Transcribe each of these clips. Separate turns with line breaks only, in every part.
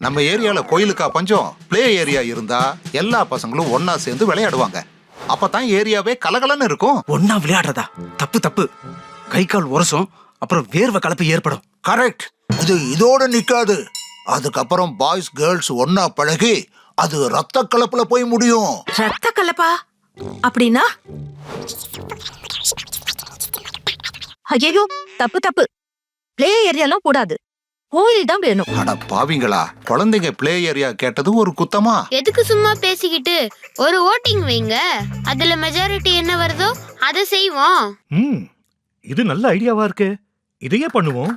நம்ம ஏரியால கோயிலுக்கா பஞ்சம்? பிளே ஏரியா இருந்தா எல்லா பசங்களும் ஒன்னா சேர்ந்து விளையாடுவாங்க. அப்பதான் ஏரியாவே கலகலன்னு இருக்கும்.
ஒன்னா விளையாடுறதா? தப்பு தப்பு. கை கால் உரசும், அப்புறம் வேர்வை கலப்பு ஏற்படும்.
கரெக்ட். இது இதோட நிக்காது. அதுக்கப்புறம் பாய்ஸ் கேர்ள்ஸ் ஒன்னா பழகி அது ரத்த கலப்புல போய் முடியும்.
ரத்த கலப்பா? அப்படின்னா? ஐயோ, தப்பு தப்பு. பிளே ஏரியாலாம் கூடாது, கோயில் தான் வேணும்.
அட பாவிங்களா, குழந்தைங்க பிளே ஏரியா கேட்டது ஒரு குத்தமா?
எதுக்கு சும்மா பேசிக்கிட்டு ஒரு ஓட்டிங் வைங்க. அதுல மெஜாரிட்டி என்ன வருதோ அதை செய்வோம்.
இது நல்ல ஐடியாவா இருக்கு. இதையே பண்ணுவோம்.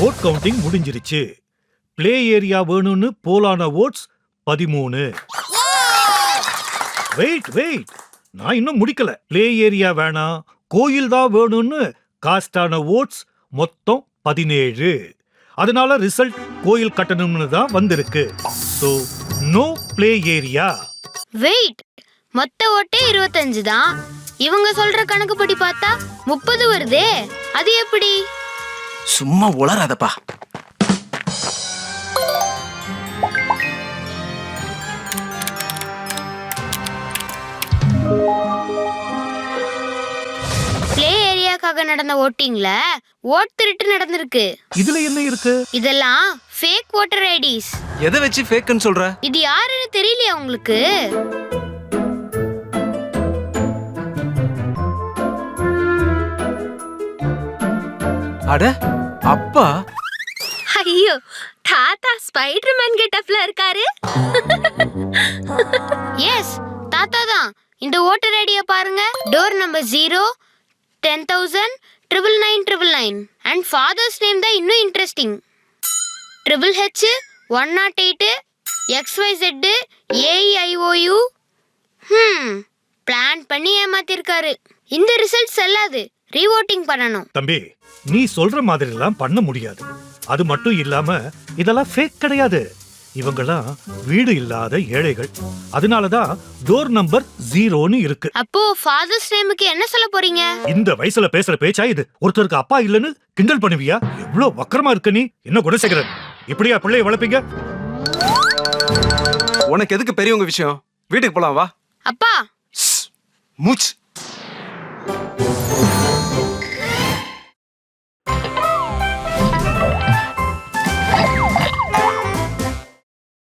ஓட் கவுண்டிங் முடிஞ்சிருச்சு. பிளே ஏரியா வேணும்னு போலான ஓட்ஸ் 13. வெயிட், நான் இன்னும் முடிக்கல. பிளே ஏரியா வேணாம், கோயில் தான் வேணும்னு காஸ்டான ஓட்ஸ் மொத்தம் 17. அதனால ரிசல்ட் கோயில் கட்டணும்னு தான் வந்திருக்கு. So no play area.
Wait, மொத்த ஓட்டே 25 தான். இவங்க சொல்ற கணக்குப்படி பார்த்தா 30 வருதே. அது எப்படி?
சும்மா உளறாதப்பா.
பிளே ஏரியாக்காக நடந்த ஓட்டிங்ல ஓட் திருட்டு நடந்திருக்கு.
இதுல என்ன இருக்கு?
இதெல்லாம் ஃபேக் ஓட்டர் ஐடிஸ்.
எதை வச்சு ஃபேக்குன்னு சொல்ற?
இது யாருன்னு தெரியலையா உங்களுக்கு?
அட அப்பா.
ஐயோ, தாத்தா ஸ்பைடர்மேன் கெட்டப்ல இருக்காரு.
எஸ், தாத்தா தான். இந்த ஓட்டர் ஐடியை பாருங்க. Door number 0, 10,000, 99999. And father's name தான் இன்னும் interesting. HH 108 XYZ AEIOU. Plan பண்ணி ஏமாத்திருக்காரு. இந்த ரிசல்ட் செல்லாது, ரீவோட்டிங் பண்ணணும்.
தம்பி, நீ சொல்ற மாதிரி எல்லாம் பண்ண முடியாது. அது மட்டும் இல்லாம இதெல்லாம் ஃபேக் கிடையாது. இவங்கெல்லாம் வீடு இல்லாத ஏழைகள். அதனாலதான் டோர் நம்பர் 0ன்னு இருக்கு.
அப்போ ஃபாதர்ஸ் நேமுக்கு என்ன சொல்ல போறீங்க?
இந்த வயசுல பேசுற பேச்சா இது? ஒருத்தருக்கு அப்பா இல்லன்னு கிண்டல் பண்ணுவியா? எவ்வளவு வக்கரமா இருக்க நீ. என்ன குணசேகரன், இப்படியா பிள்ளைய வளர்ப்பீங்க?
உனக்கு எதுக்கு பெரியவங்க விஷயம்? வீட்டுக்கு போலாம் வா.
அப்பா,
மூச்சு.